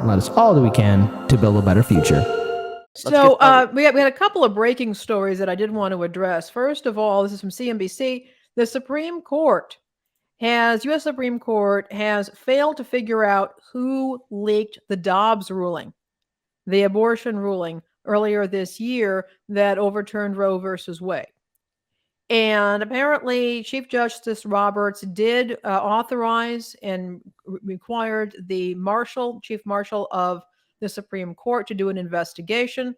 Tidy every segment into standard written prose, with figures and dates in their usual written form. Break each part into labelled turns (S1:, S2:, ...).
S1: and let us all do we can to build a better future.
S2: So we had a couple of breaking stories that I did want to address. First of all, this is from CNBC. The U.S. Supreme Court has failed to figure out who leaked the Dobbs ruling, the abortion ruling earlier this year that overturned Roe versus Wade. And apparently, Chief Justice Roberts did authorize and required the Chief Marshal of the Supreme Court to do an investigation.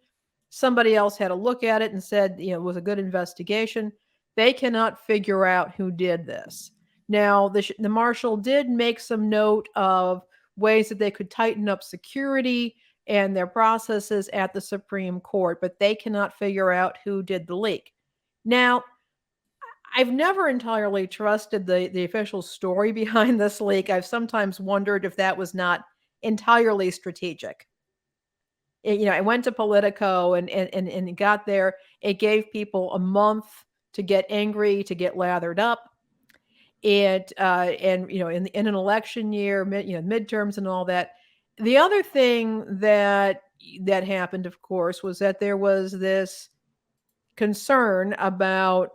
S2: Somebody else had a look at it and said, it was a good investigation. They cannot figure out who did this. Now, the Marshal did make some note of ways that they could tighten up security and their processes at the Supreme Court, but they cannot figure out who did the leak. Now, I've never entirely trusted the official story behind this leak. I've sometimes wondered if that was not entirely strategic. I went to Politico and got there. It gave people a month to get angry, to get lathered up. In an election year, midterms and all that. The other thing that happened, of course, was that there was this concern about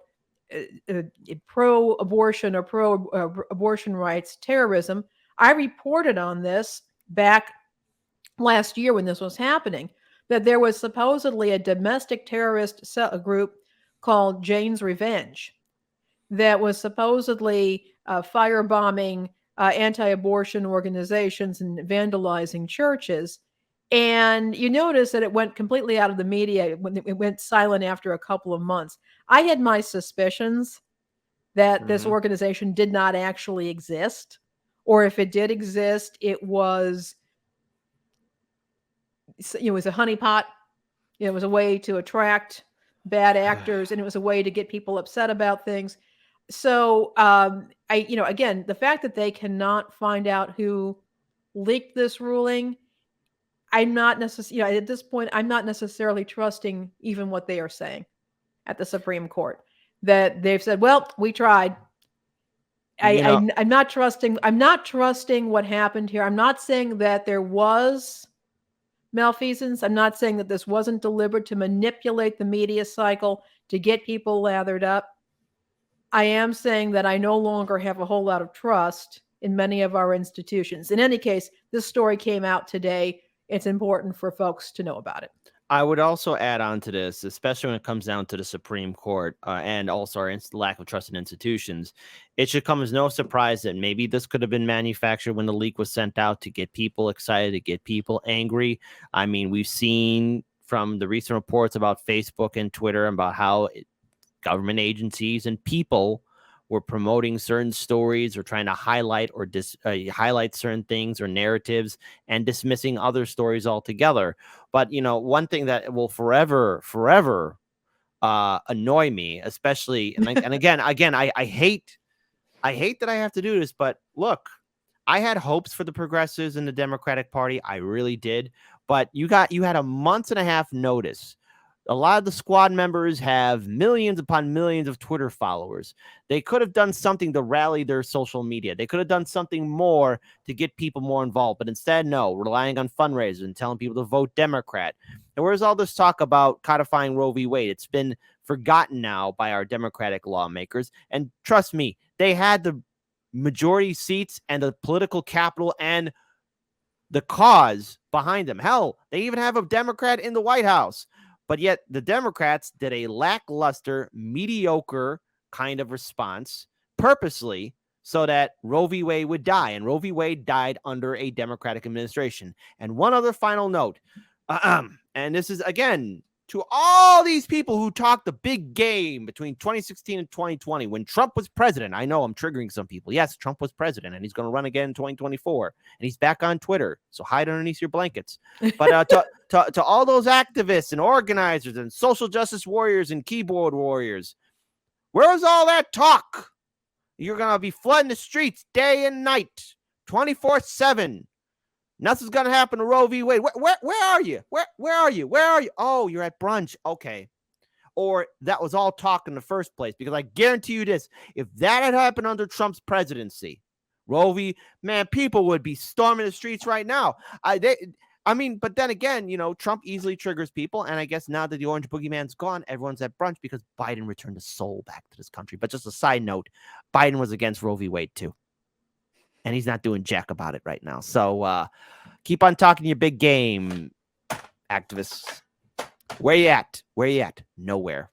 S2: pro-abortion or pro-abortion rights terrorism. I reported on this back last year when this was happening, that there was supposedly a domestic terrorist group called Jane's Revenge that was supposedly firebombing anti-abortion organizations and vandalizing churches. And you notice that it went completely out of the media. It went silent after a couple of months. I had my suspicions that this organization did not actually exist, or if it did exist, it was a honeypot. It was a way to attract bad actors, and it was a way to get people upset about things. So, again, the fact that they cannot find out who leaked this ruling, I'm not necessarily, at this point, I'm not necessarily trusting even what they are saying at the Supreme Court. That they've said, well, we tried. I'm not trusting what happened here. I'm not saying that there was malfeasance. I'm not saying that this wasn't deliberate to manipulate the media cycle to get people lathered up. I am saying that I no longer have a whole lot of trust in many of our institutions. In any case, this story came out today. It's important for folks to know about it.
S3: I would also add on to this, especially when it comes down to the Supreme Court and also our lack of trust in institutions. It should come as no surprise that maybe this could have been manufactured when the leak was sent out to get people excited, to get people angry. I mean, we've seen from the recent reports about Facebook and Twitter about how government agencies and people were promoting certain stories or trying to highlight or highlight certain things or narratives and dismissing other stories altogether. But, one thing that will forever annoy me, especially, and again, I hate that I have to do this, but look, I had hopes for the progressives in the Democratic Party. I really did. But you had a month and a half notice. A lot of the squad members have millions upon millions of Twitter followers. They could have done something to rally their social media. They could have done something more to get people more involved. But instead, no, relying on fundraisers and telling people to vote Democrat. And where's all this talk about codifying Roe v. Wade? It's been forgotten now by our Democratic lawmakers. And trust me, they had the majority seats and the political capital and the cause behind them. Hell, they even have a Democrat in the White House. But yet the Democrats did a lackluster, mediocre kind of response purposely so that Roe v. Wade would die. And Roe v. Wade died under a Democratic administration. And one other final note, and this is, again, to all these people who talked the big game between 2016 and 2020 when Trump was president. I know I'm triggering some people. Yes, Trump was president, and he's going to run again in 2024. And he's back on Twitter, so hide underneath your blankets. But to all those activists and organizers and social justice warriors and keyboard warriors, where's all that talk? You're going to be flooding the streets day and night, 24/7. Nothing's going to happen to Roe v. Wade. Where are you? Where are you? Where are you? Oh, you're at brunch. Okay. Or that was all talk in the first place, because I guarantee you this, if that had happened under Trump's presidency, Roe v. Man, people would be storming the streets right now. But then again, Trump easily triggers people. And I guess now that the orange boogeyman's gone, everyone's at brunch because Biden returned the soul back to this country. But just a side note, Biden was against Roe v. Wade too. And he's not doing jack about it right now. So keep on talking your big game, activists. Where you at? Nowhere.